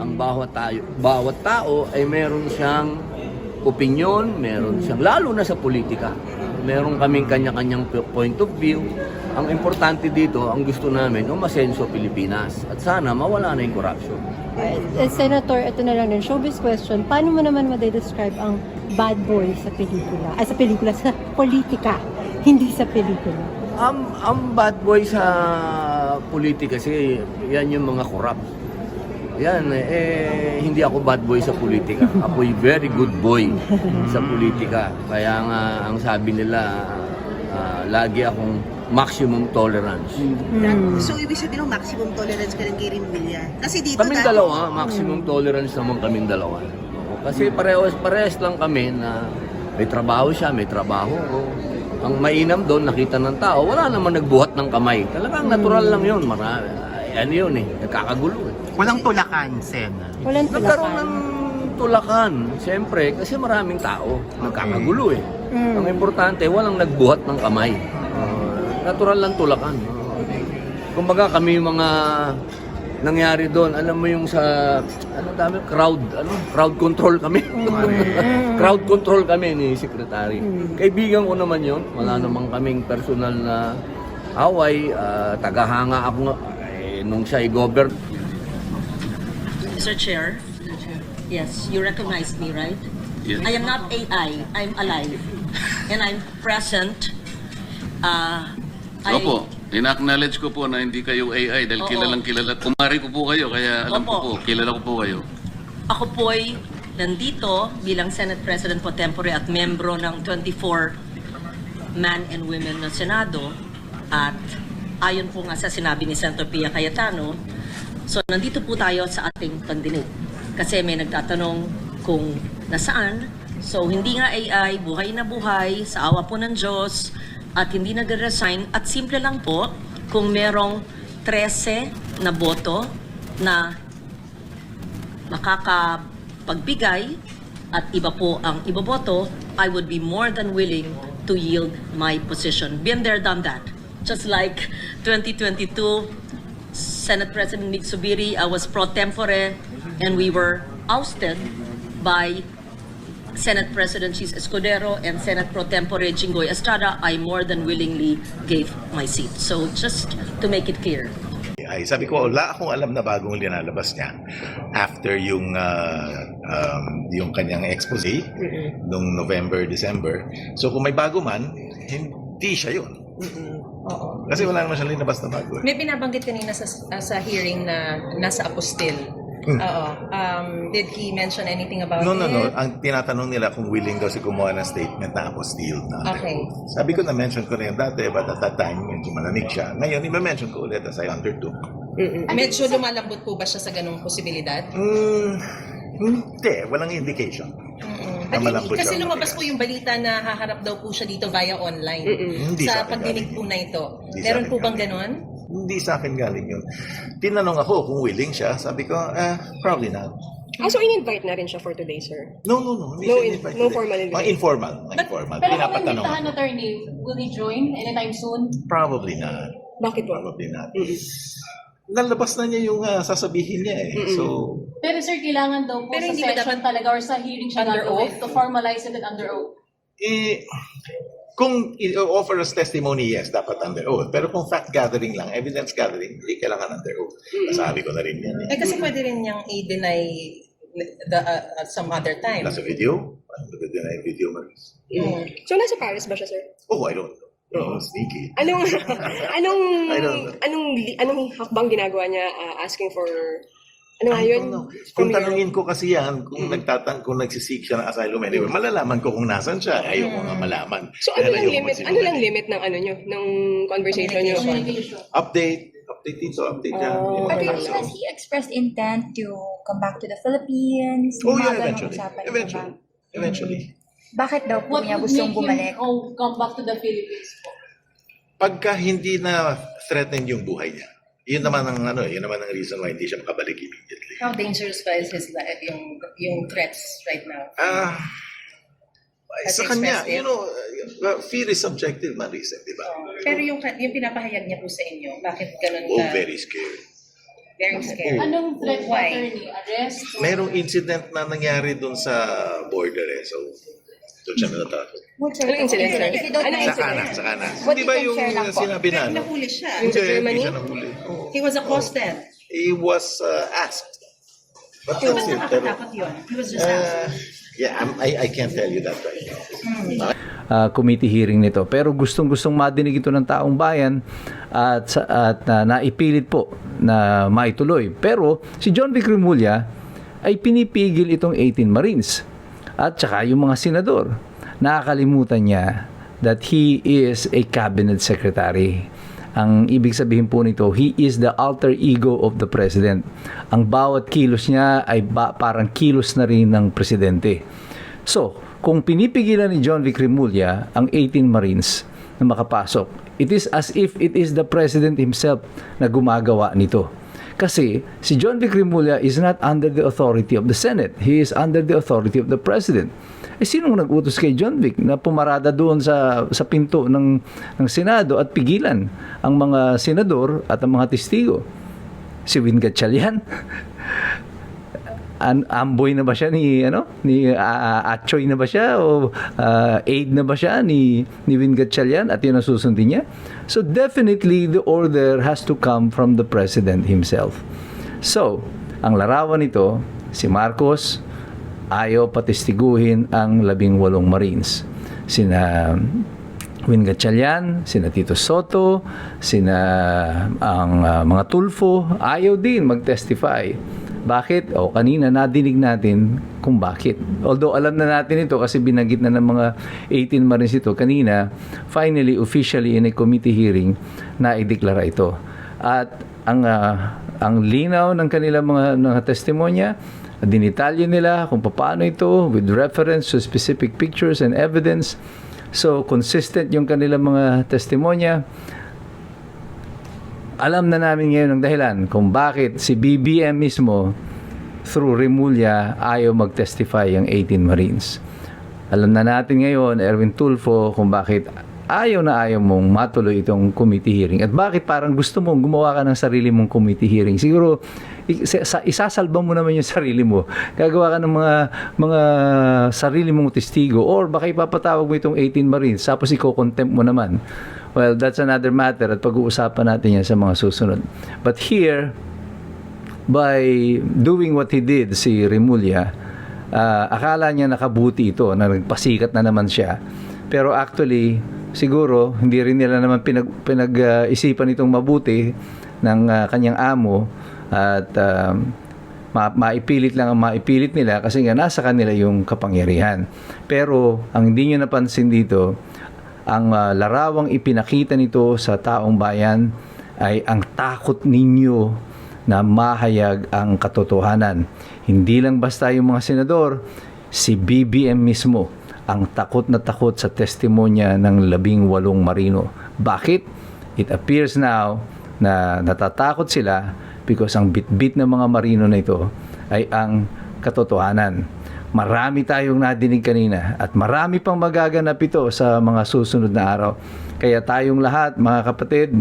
Ang bawat tao ay meron siyang opinion, meron siyang, lalo na sa politika. Meron kaming kanya-kanyang point of view. Ang importante dito, ang gusto namin, umasenso Pilipinas. At sana mawala na yung corruption. Senator, ito na lang din, showbiz question. Paano mo naman ma-describe ang bad boy sa pelikula? Ay, sa pelikula, sa politika, hindi sa pelikula. Ang bad boy sa politika kasi yan yung mga corrupt. Yan, hindi ako bad boy sa politika. Ako'y very good boy sa politika. Kaya nga, ang sabi nila, lagi akong maximum tolerance. So, ibig sabihin ng maximum tolerance ka ng kay Rimbilya? Kasi dito Kaming dalawa, maximum tolerance naman kaming dalawa. Kasi parehas lang kami na may trabaho siya, may trabaho ko. Ang mainam doon, nakita ng tao, wala naman nagbuhat ng kamay. Talagang natural lang yun. Marami. Ano yun nagkakagulo Walang tulakan, Sen. Walang Nagkaroon tulakan. ng tulakan. Siyempre, kasi maraming tao. Nagkakagulo Ang importante, walang nagbuhat ng kamay. Natural lang tulakan. Kumbaga kami yung mga nangyari doon, alam mo yung sa crowd control kami. Crowd control kami ni Secretary. Kaibigan ko naman yun. Wala namang kaming personal na away. Tagahanga ako nung siya i-govern. Mr. Chair, yes, you recognized me, right? Yes. I am not AI, I'm alive. And I'm present. Opo, ina-acknowledge ko po na hindi kayo AI dahil Oo. kilalang kilala. Kumari ko po kayo, kaya alam ko Opo. po, kilala ko po kayo. Ako po ay nandito bilang Senate President pro tempore at membro ng 24 man and women na Senado. At ayon po nga sa sinabi ni Senator Pia Cayetano, so nandito po tayo sa ating pandinig. Kasi may nagtatanong kung nasaan. So hindi nga AI, buhay na buhay, sa awa po ng Diyos, at hindi nag-resign. At simple lang po, kung merong 13 na boto na makakapagbigay at iba po ang iboboto, I would be more than willing to yield my position. Been there, done that. Just like 2022, Senate President Mig Zubiri, I was pro tempore and we were ousted by Senate President Chis Escudero and Senate Pro Tempore Jinggoy Estrada. I more than willingly gave my seat. So just to make it clear. Ay, sabi ko, wala akong alam na bagong linalabas niya after yung kanyang expose nung November, December. So kung may bago man, hindi siya yun. Kasi wala naman siyang linabas na bago. May binabanggit kanina sa hearing na nasa apostille. Oo. Did he mention anything about No. it? Ang tinatanong nila kung willing daw si kumuha ng statement na apostille na under Okay. oath. Sabi ko na-mention ko na yun dati, but at that time, medyo malanig siya. Ngayon, i-mention ko ulit as I undertook. Medyo lumalambot po ba siya sa ganung posibilidad? Hindi, walang indication. Na malambot Kasi siya. lumabas po yung balita na haharap daw po siya dito via online. Hindi sa Sa akin pagdinig galing po na ito. Hindi sa Meron akin po bang galing. ganon? Hindi sa akin galing yun. Tinanong ako kung willing siya. Sabi ko, probably not. So in-invite na rin siya for today, sir? No. Hindi No siya in- invite no today. formal invitation. Informal. Pero Pinapatanong. kung attorney, will he join anytime soon? Probably not. Bakit po? Probably not. Nalabas na niya yung sasabihin niya So, Pero sir, kailangan daw po Pero sa hindi ba session dapat talaga or sa hearing siya under gagawin oath? to formalize it under oath. kung i-offer as testimony, yes, dapat under oath. Pero kung fact gathering lang, evidence gathering, hindi kailangan under oath. Nasabi ko na rin yan. Kasi pwede rin niyang i-deny some other time. Nasa video? Ano ba deny video, Maris? So nasa Paris ba siya, sir? Oh, I don't know. Sneaky. Anong I don't know. anong hakbang ginagawa niya asking for ano nga I yun? don't know. From Kung your- tanungin ko kasi yan, kung kung nagsisik siya ng asylum anyway, malalaman ko kung nasan siya. Ayoko nga malaman. So ano Kaya lang ayoko limit? magsinungaling. Ano lang limit ng ano niyo, ng conversation niyo? Communication. Update dito, update yan. Oh. Yun Okay. lang. Has he expressed intent to come back to the Philippines? Oh yeah, Mga ganong eventually. usapan ba? Eventually. Bakit daw po What niya would gustong make him bumalik? come back to the Philippines po? Pagka hindi na threatened yung buhay niya, yun naman ang reason why hindi siya makabalik immediately. How dangerous ba is his life, yung threats right now? Has Sa he kanya, expressed it? fear is subjective, Marisa, di ba? Pero yung pinapahayag niya po sa inyo, bakit ganun Oh, ka? very scared. Very scared. Anong threat, Why? attorney? Arrest? Mayroong incident na nangyari dun sa border So, doon siya natatakot. Ano incident, sir? If you don't Ano mind, Sa kanan, sa kanan. What Hindi you ba can yung share lang po? sinabi na? ano? Nahuli siya. Yung sa Hindi, Germany? hindi siya nahuli. He was accosted. He was asked. But that's it. Pero, Dapat yun. He was just asked. yeah, I can't tell you that right now. Committee hearing nito. Pero gustong-gustong madinig ito ng taong bayan at naipilit po na maituloy. Pero si John Vic Remulla ay pinipigil itong 18 Marines at saka yung mga senador. Nakakalimutan niya that he is a cabinet secretary. Ang ibig sabihin po nito, he is the alter ego of the president. Ang bawat kilos niya ay parang kilos na rin ng presidente. So, kung pinipigilan ni John Vic Remulla ang 18 Marines na makapasok, it is as if it is the president himself na gumagawa nito. Kasi si John Vic Remulla is not under the authority of the Senate. He is under the authority of the president. Sinong nag-utos kay John Vic na pumarada doon sa pinto ng Senado at pigilan ang mga senador at ang mga testigo? Si Win Gatchalian? Amboy na ba siya ni Atchoy na ba siya o aide na ba siya ni Win Gatchalian at yun ang susundin niya? So definitely the order has to come from the president himself. So, ang larawan nito, si Marcos ayaw patistiguhin ang 18 Marines. Sina Win Gatchalian, sina Tito Soto, sina ang mga Tulfo, ayaw din mag-testify. Bakit? Kanina nadinig natin kung bakit. Although alam na natin ito kasi binanggit na ng mga 18 Marines ito kanina, finally, officially in a committee hearing, naideklara ito. At ang linaw ng kanilang mga testimonya, dinitalye nila kung paano ito with reference to specific pictures and evidence. So, consistent yung kanilang mga testimonya. Alam na namin ngayon ang dahilan kung bakit si BBM mismo through Remulla ayaw mag-testify ang 18 Marines. Alam na natin ngayon, Erwin Tulfo, kung bakit ayaw mong matuloy itong committee hearing at bakit parang gusto mong gumawa ka ng sarili mong committee hearing. Siguro isasalba mo naman yung sarili mo. Gagawa ka ng mga sarili mong testigo or baka ipapatawag mo itong 18 Marines tapos iko-contempt mo naman. Well, that's another matter at pag-uusapan natin yan sa mga susunod. But here, by doing what he did, si Remulla, akala niya nakabuti ito, na nagpasikat na naman siya. Pero actually, siguro, hindi rin nila naman pinag-isipan itong mabuti ng kanyang amo at maipilit lang ang maipilit nila kasi nga nasa kanila yung kapangyarihan. Pero, ang hindi nyo napansin dito, ang larawang ipinakita nito sa taong bayan ay ang takot ninyo na mahayag ang katotohanan. Hindi lang basta yung mga senador, si BBM mismo ang takot na takot sa testimonya ng 18 Marino. Bakit? It appears now na natatakot sila because ang bit-bit ng mga Marino na ito ay ang katotohanan. Marami tayong nadinig kanina at marami pang magaganap ito sa mga susunod na araw. Kaya tayong lahat, mga kapatid,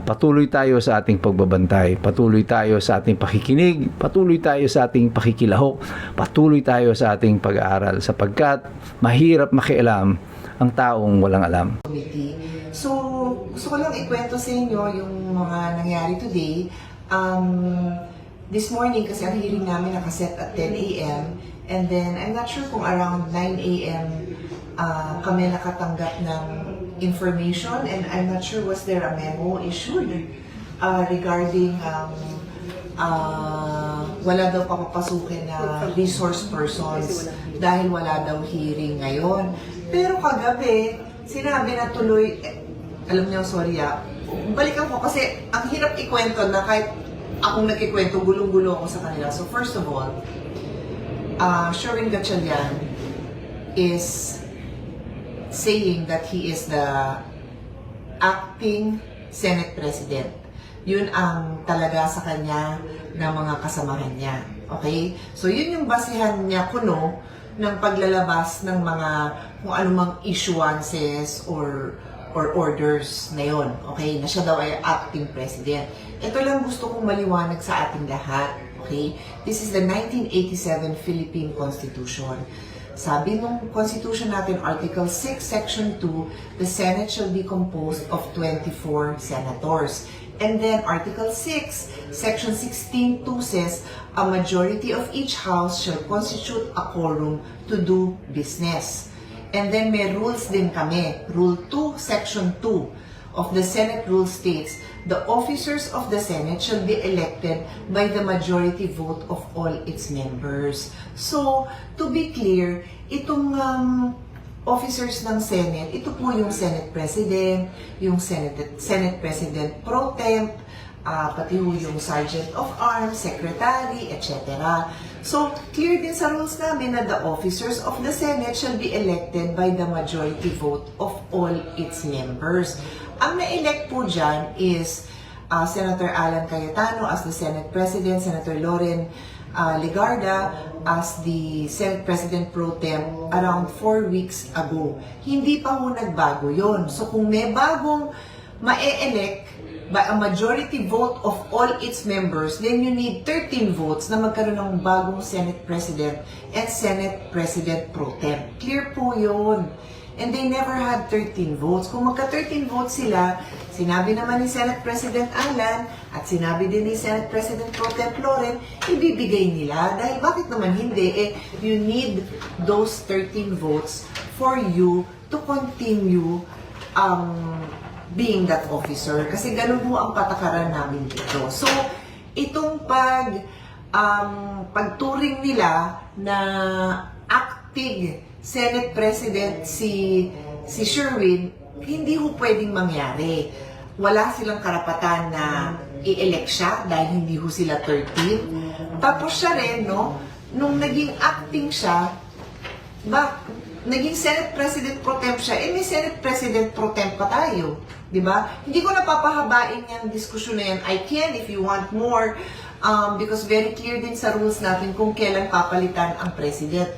patuloy tayo sa ating pagbabantay, patuloy tayo sa ating pakikinig, patuloy tayo sa ating pakikilahok, patuloy tayo sa ating pag-aaral sapagkat mahirap makialam ang taong walang alam. So, gusto ko lang ikwento sa inyo yung mga nangyari today. This morning, kasi ang hearing namin nakaset at 10 a.m. And then, I'm not sure kung around 9 a.m. Kami nakatanggap ng information and I'm not sure was there a memo issued regarding wala daw papapasukin na resource persons dahil wala daw hearing ngayon. Pero kagabi, sinabi na tuloy, alam niyo, sorry balikan ko kasi ang hirap ikwento na kahit akong nagkikwento, gulong-gulo ako sa kanila. So first of all, Sherwin Gatchalian is saying that he is the acting Senate President. Yun ang talaga sa kanya ng mga kasamahan niya. Okay? So yun yung basihan niya kuno ng paglalabas ng mga kung anumang issuances or or orders na yon, okay, na siya daw ay acting president. Ito lang gusto kong maliwanag sa ating lahat, okay? This is the 1987 Philippine Constitution. Sabi nung Constitution natin, Article 6, Section 2, the Senate shall be composed of 24 senators. And then Article 6, Section 16, 2 says, a majority of each house shall constitute a quorum to do business. And then may rules din kami. Rule 2, Section 2 of the Senate rule states, the officers of the Senate shall be elected by the majority vote of all its members. So, to be clear, itong officers ng Senate, ito po yung Senate President, yung Senate President Pro Temp, pati yung Sergeant of Arms, Secretary, etc. So, clear din sa rules namin na the officers of the Senate shall be elected by the majority vote of all its members. Ang na-elect po dyan is Senator Alan Cayetano as the Senate President, Senator Loren Legarda as the Senate President Pro Tem around 4 weeks ago. Hindi pa ho nagbago yon. So kung may bagong ma-elect by a majority vote of all its members, then you need 13 votes na magkaroon ng bagong Senate President and Senate President Pro Tem. Clear po yun. And they never had 13 votes. Kung magka-13 votes sila, sinabi naman ni Senate President Alan at sinabi din ni Senate President Pro Tem Loren, ibibigay nila. Dahil bakit naman hindi? You need those 13 votes for you to continue being that officer. Kasi ganun po ang patakaran namin dito. So, itong pagturing nila na acting Senate President si Sherwin, hindi ho pwedeng mangyari. Wala silang karapatan na i-elect siya dahil hindi ho sila 13. Tapos siya rin, no, nung naging acting siya, naging Senate President Pro Temp siya, may Senate President Pro Temp pa tayo. Diba? Hindi ko napapahabain yung diskusyon na yan. I can if you want more, because very clear din sa rules natin kung kailan papalitan ang President.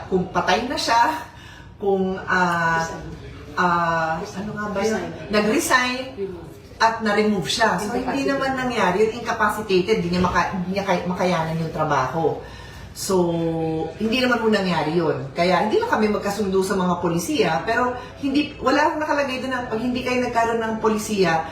Kung patay na siya, kung ano nga ba yun? Nag-resign at na-remove siya. So, hindi naman nangyari yun. Incapacitated, hindi niya makayanan yung trabaho. So, hindi naman po nangyari yun. Kaya, hindi lang kami magkasundo sa mga polisiya, pero wala akong nakalagay doon na pag hindi kayo nagkaroon ng polisiya,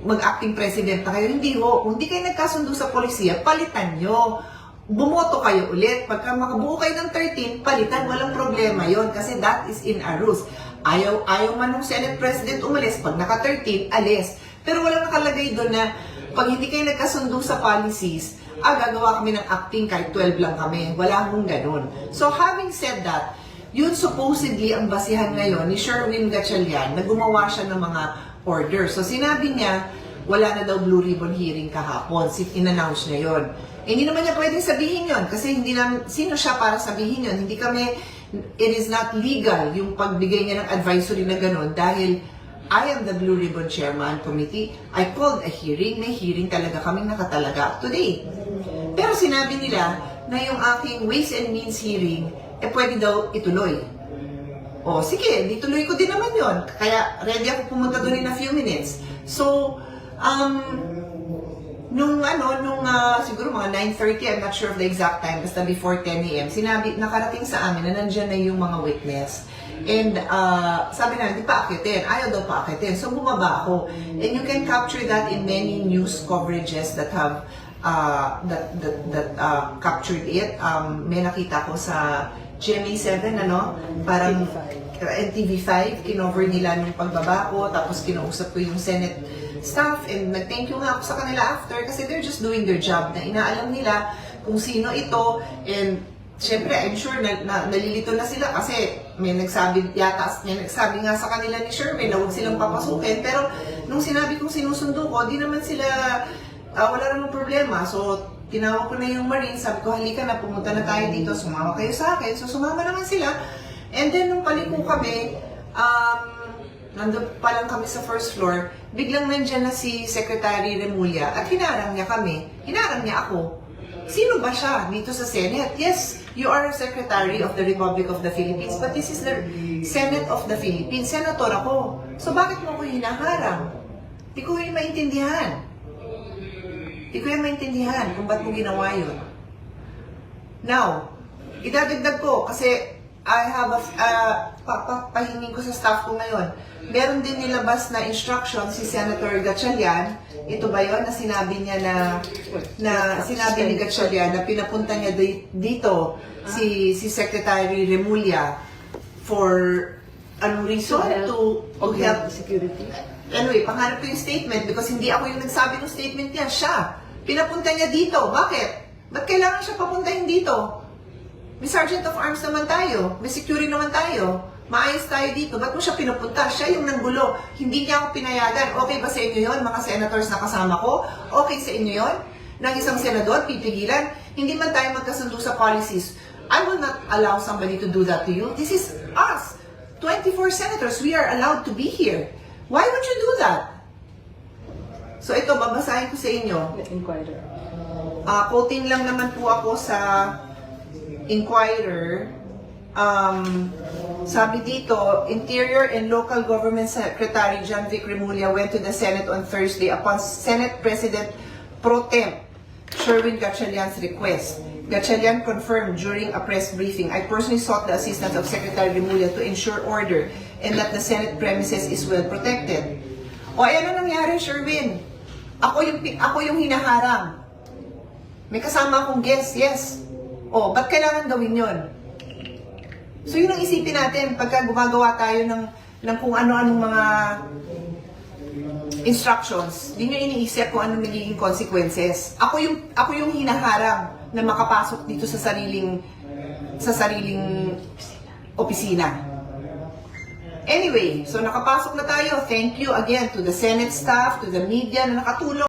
mag-acting president na kayo. Hindi ho. Kung hindi kayo nagkasundo sa polisiya, palitan nyo. Bumoto kayo ulit. Pagka makabuo kayo ng 13, palitan, walang problema yon kasi that is in our rules. Ayaw man ng Senate President umalis, pag naka-13, alis. Pero walang nakalagay doon na pag hindi kayo nagkasundo sa policies, gagawa kami ng acting kahit 12 lang kami. Wala mong ganun. So having said that, yun supposedly ang basihan ngayon ni Sherwin Gatchalian na gumawa siya ng mga orders. So sinabi niya, wala na daw Blue Ribbon hearing kahapon. In-announce niya yun. Hindi naman niya pwedeng sabihin yon kasi hindi namin, sino siya para sabihin yon? Hindi kami, it is not legal yung pagbigay niya ng advisory na gano'n dahil I am the Blue Ribbon Chairman Committee. I called a hearing. May hearing talaga kaming nakatalaga today. Pero sinabi nila na yung aking Ways and Means hearing, pwede daw ituloy. O sige, ituloy ko din naman yon. Kaya ready ako pumunta doon in a few minutes. So, siguro mga 9:30, I'm not sure of the exact time, basta before 10 a.m., nakarating sa amin na nandyan na yung mga witness. And sabi na, di pa akitin. Ayaw daw pa akitin. So bumaba ako. And you can capture that in many news coverages that have captured it. May nakita ko sa GMA7, parang NTV5, kinover nila nung pagbaba ko, tapos kinausap ko yung Senate staff, and nag-thank you nga ako sa kanila after kasi they're just doing their job na inaalam nila kung sino ito, and syempre, I'm sure na nalilito na sila kasi may nagsabi nga sa kanila ni Sherwin na huwag silang papasukin, pero nung sinabi kong sinusundo ko, di naman sila, wala namang problema. So, tinawag ko na yung Marines, sabi ko, halika na, pumunta na tayo dito, sumama kayo sa akin. So, sumama naman sila. And then, nung paliko kami, nandun pa lang kami sa first floor, biglang nandyan na si Secretary Remulla at hinarang niya kami. Hinarang niya ako. Sino ba siya dito sa Senate? Yes, you are a Secretary of the Republic of the Philippines, but this is the Senate of the Philippines. Senator ako. So bakit mo ako hinaharang? Di ko yung maintindihan. Di ko yung maintindihan kung ba't mo ginawa yun. Now, idadagdag ko kasi I have pahingin ko sa staff ko ngayon. Meron din nilabas na instruction si Senator Gatchalian. Ito ba yun na sinabi niya na sinabi ni Gatchalian na pinapunta niya dito si Secretary Remulla for anong reason? To help security. Anyway, pangarap ko yung statement because hindi ako yung nagsabi ng statement niya. Siya. Pinapunta niya dito. Bakit? Ba't kailangan siya papuntahin dito? May Sergeant of Arms naman tayo. May security naman tayo. Maayos tayo dito. Ba't mo siya pinupunta? Siya yung nanggulo. Hindi niya ako pinayagan. Okay ba sa inyo yun, mga senators na kasama ko? Okay sa inyo yun? Ng isang senador, pipigilan? Hindi man tayo magkasundo sa policies. I will not allow somebody to do that to you. This is us. 24 senators. We are allowed to be here. Why would you do that? So ito, babasahin ko sa inyo. Quoting lang naman po ako sa Inquirer. Sabi dito, Interior and Local Government Secretary John Vic Remulla went to the Senate on Thursday upon Senate President Pro Tem Sherwin Gatchalian's request. Gatchalian confirmed during a press briefing, I personally sought the assistance of Secretary Remulla to ensure order and that the Senate premises is well protected. O ayan na nangyari, Sherwin. Ako yung hinaharang. May kasama akong guest, yes. O, ba't kailangan gawin yon? So yun ang isipin natin pagka gumagawa tayo ng kung ano-anong mga instructions. Di nyo iniisip kung anong nagiging consequences. Ako yung hinaharang na makapasok dito sa sariling opisina. Anyway, so nakapasok na tayo. Thank you again to the Senate staff, to the media na nakatulong.